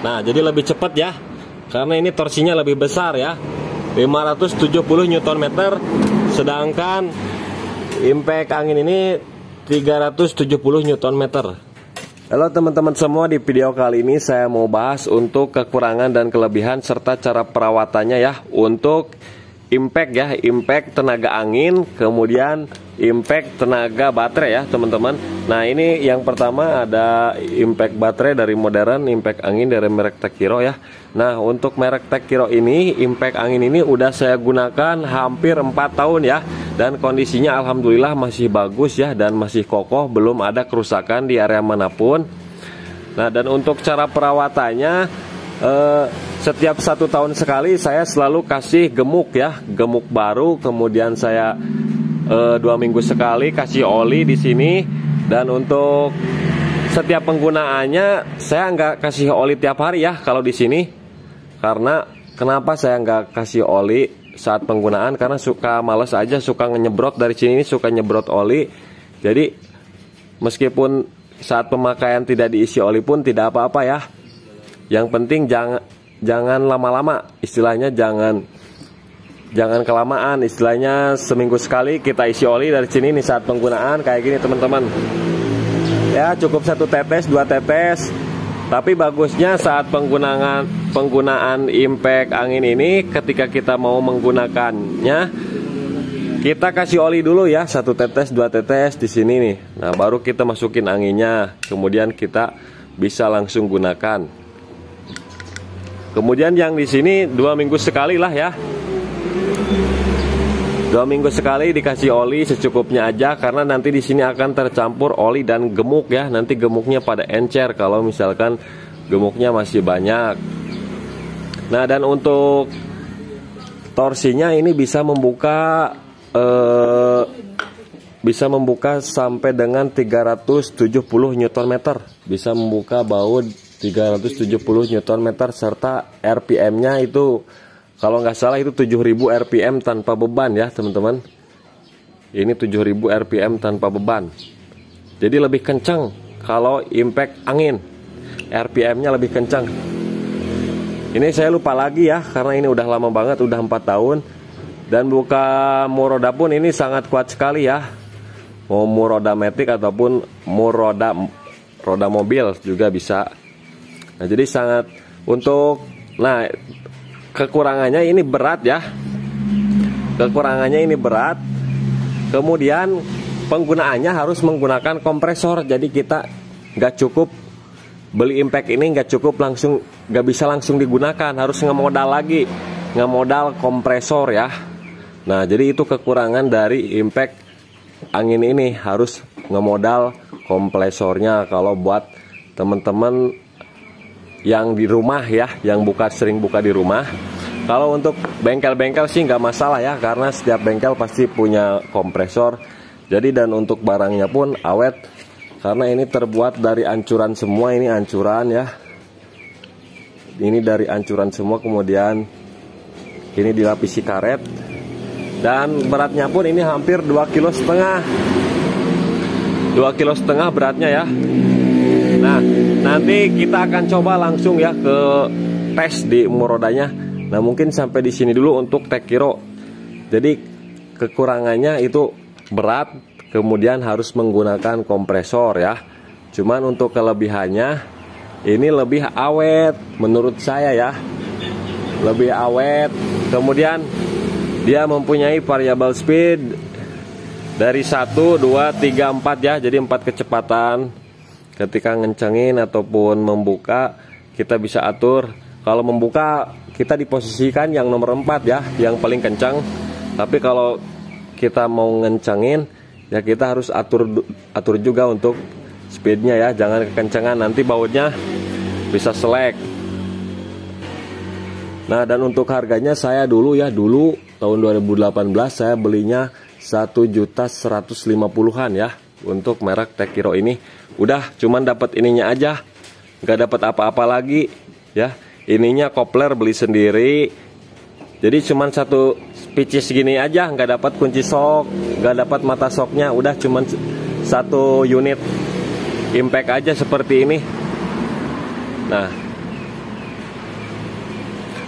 Nah, jadi lebih cepat ya, karena ini torsinya lebih besar ya, 570 Nm, sedangkan impact angin ini 370 Nm. Halo teman-teman semua, di video kali ini saya mau bahas untuk kekurangan dan kelebihan serta cara perawatannya ya, untuk impact ya, impact tenaga angin, kemudian impact tenaga baterai ya teman-teman. Nah, ini yang pertama ada impact baterai dari modern, impact angin dari merek Tekiro ya. Nah, untuk merek Tekiro ini, impact angin ini udah saya gunakan hampir 4 tahun ya, dan kondisinya alhamdulillah masih bagus ya, dan masih kokoh, belum ada kerusakan di area manapun. Nah, dan untuk cara perawatannya, setiap 1 tahun sekali saya selalu kasih gemuk ya, gemuk baru, kemudian saya 2 minggu sekali kasih oli di sini. Dan untuk setiap penggunaannya saya nggak kasih oli tiap hari ya kalau di sini. Karena kenapa saya nggak kasih oli saat penggunaan, karena suka males aja, suka nyebrot dari sini, suka nyebrot oli. Jadi meskipun saat pemakaian tidak diisi oli pun tidak apa-apa ya. Yang penting jangan lama-lama, istilahnya jangan kelamaan, istilahnya seminggu sekali kita isi oli dari sini nih saat penggunaan kayak gini teman-teman. Ya, cukup 1 tetes, 2 tetes. Tapi bagusnya saat penggunaan impact angin ini, ketika kita mau menggunakannya, kita kasih oli dulu ya, 1 tetes, 2 tetes di sini nih. Nah, baru kita masukin anginnya, kemudian kita bisa langsung gunakan. Kemudian yang di sini 2 minggu sekali lah ya. 2 minggu sekali dikasih oli secukupnya aja, karena nanti di sini akan tercampur oli dan gemuk ya. Nanti gemuknya pada encer kalau misalkan gemuknya masih banyak. Nah, dan untuk torsinya ini bisa membuka sampai dengan 370 Nm. Bisa membuka baut 370 Nm, serta RPM-nya itu kalau nggak salah itu 7000 RPM tanpa beban ya teman-teman. Ini 7000 RPM tanpa beban. Jadi lebih kencang kalau impact angin, RPM-nya lebih kencang. Ini saya lupa lagi ya, karena ini udah lama banget, udah 4 tahun. Dan buka mur roda pun ini sangat kuat sekali ya. Mau mur roda matic ataupun mur roda mobil juga bisa. Nah, jadi sangat nah, kekurangannya ini berat ya. Kekurangannya ini berat. Kemudian penggunaannya harus menggunakan kompresor. Jadi kita nggak cukup beli impact ini, nggak cukup langsung, nggak bisa langsung digunakan. Harus ngemodal lagi, ngemodal kompresor ya. Nah, jadi itu kekurangan dari impact angin ini, harus ngemodal kompresornya. Kalau buat teman-teman yang di rumah ya, yang sering buka di rumah. Kalau untuk bengkel-bengkel sih nggak masalah ya, karena setiap bengkel pasti punya kompresor. Jadi, dan untuk barangnya pun awet, karena ini terbuat dari ancuran semua. Ini ancuran ya, ini dari ancuran semua. Kemudian ini dilapisi karet, dan beratnya pun ini hampir 2,5 kg. 2,5 kg beratnya ya. Nah, nanti kita akan coba langsung ya ke tes di mur rodanya. Nah, mungkin sampai di sini dulu untuk Tekiro. Jadi kekurangannya itu berat, kemudian harus menggunakan kompresor ya. Cuman untuk kelebihannya ini lebih awet menurut saya ya. Lebih awet. Kemudian dia mempunyai variable speed dari 1, 2, 3, 4 ya. Jadi 4 kecepatan. Ketika ngencengin ataupun membuka, kita bisa atur. Kalau membuka, kita diposisikan yang nomor 4 ya, yang paling kencang. Tapi kalau kita mau ngencengin, ya kita harus atur juga untuk speednya ya. Jangan kekencangan, nanti bautnya bisa selek. Nah, dan untuk harganya saya dulu tahun 2018 saya belinya 1.150.000-an ya. Untuk merek Tekiro ini udah cuman dapat ininya aja, nggak dapat apa-apa lagi ya. Ininya kopler beli sendiri, jadi cuman 1 pieces gini aja, nggak dapat kunci sok, nggak dapat mata soknya, udah cuman 1 unit impact aja seperti ini. Nah,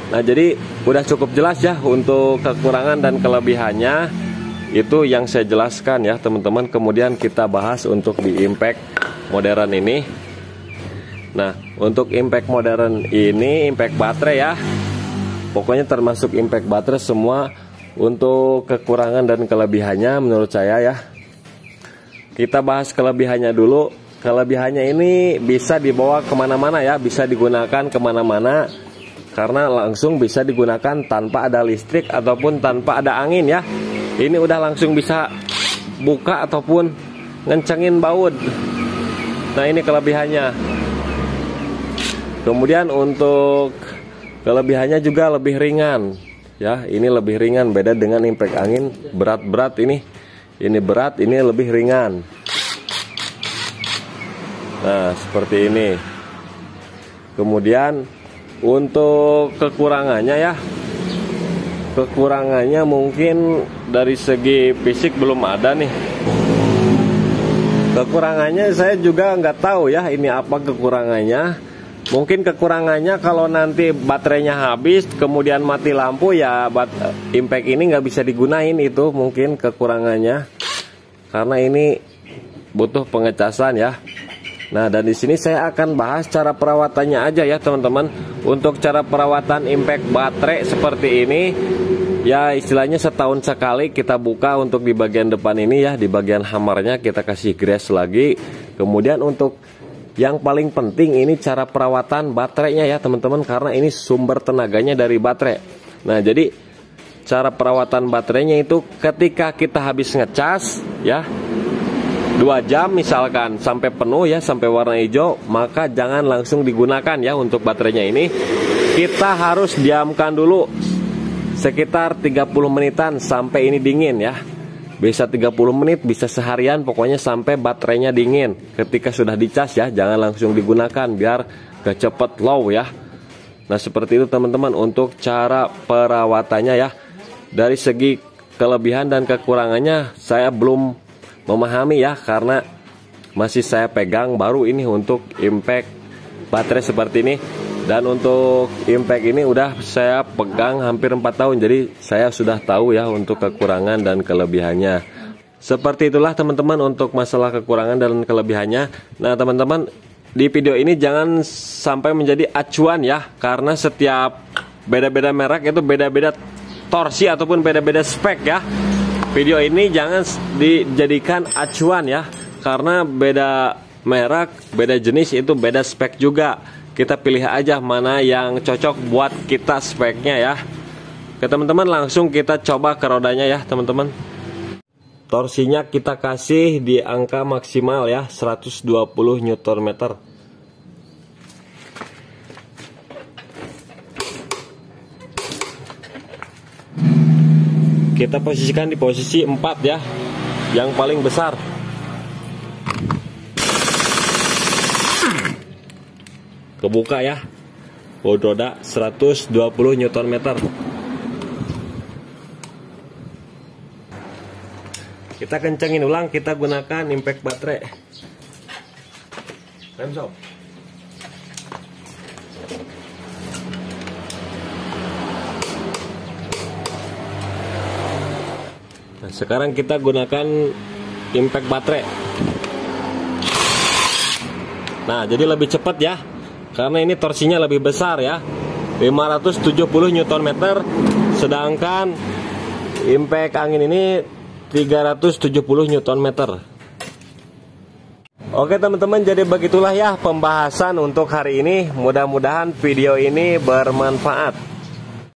Nah, jadi udah cukup jelas ya untuk kekurangan dan kelebihannya. Itu yang saya jelaskan ya teman-teman. Kemudian kita bahas untuk di impact modern ini. Nah, untuk impact modern ini impact baterai ya. Pokoknya termasuk impact baterai semua. Untuk kekurangan dan kelebihannya menurut saya ya. Kita bahas kelebihannya dulu. Kelebihannya ini bisa dibawa kemana-mana ya. Bisa digunakan kemana-mana. Karena langsung bisa digunakan tanpa ada listrik ataupun tanpa ada angin ya. Ini udah langsung bisa buka ataupun ngencengin baut. Nah, ini kelebihannya. Kemudian untuk kelebihannya juga lebih ringan ya. Ini lebih ringan, beda dengan impact angin berat-berat ini. Ini berat, ini lebih ringan. Nah, seperti ini. Kemudian untuk kekurangannya ya, kekurangannya mungkin dari segi fisik belum ada nih. Kekurangannya saya juga nggak tahu ya ini apa kekurangannya. Mungkin kekurangannya kalau nanti baterainya habis kemudian mati lampu ya, impact ini nggak bisa digunain, itu mungkin kekurangannya. Karena ini butuh pengecasan ya. Nah, dan di sini saya akan bahas cara perawatannya aja ya teman-teman. Untuk cara perawatan impact baterai seperti ini, ya istilahnya setahun sekali kita buka untuk di bagian depan ini ya, di bagian hammernya kita kasih grease lagi. Kemudian untuk yang paling penting ini cara perawatan baterainya ya teman-teman, karena ini sumber tenaganya dari baterai. Nah, jadi cara perawatan baterainya itu ketika kita habis ngecas ya, 2 jam misalkan sampai penuh ya, sampai warna hijau, maka jangan langsung digunakan ya untuk baterainya ini. Kita harus diamkan dulu sekitar 30 menitan sampai ini dingin ya. Bisa 30 menit, bisa seharian, pokoknya sampai baterainya dingin. Ketika sudah dicas ya, jangan langsung digunakan biar gak cepet low ya. Nah, seperti itu teman-teman untuk cara perawatannya ya. Dari segi kelebihan dan kekurangannya saya belum memahami ya, karena masih saya pegang baru ini untuk impact baterai seperti ini. Dan untuk impact ini udah saya pegang hampir 4 tahun, jadi saya sudah tahu ya untuk kekurangan dan kelebihannya. Seperti itulah teman-teman untuk masalah kekurangan dan kelebihannya. Nah teman-teman, di video ini jangan sampai menjadi acuan ya, karena setiap beda-beda merek itu beda-beda torsi ataupun beda-beda spek ya. Video ini jangan dijadikan acuan ya, karena beda merek, beda jenis itu beda spek juga. Kita pilih aja mana yang cocok buat kita speknya ya. Oke teman-teman, langsung kita coba ke rodanya ya teman-teman. Torsinya kita kasih di angka maksimal ya, 120 Nm. Kita posisikan di posisi 4 ya, yang paling besar. Kebuka ya, baut roda 120 Nm. Kita kencengin ulang, kita gunakan impact baterai. Rem sob. Nah, sekarang kita gunakan impact baterai. Nah, jadi lebih cepat ya, karena ini torsinya lebih besar ya, 570 Nm, sedangkan impact angin ini 370 Nm. Oke teman-teman, jadi begitulah ya pembahasan untuk hari ini. Mudah-mudahan video ini bermanfaat.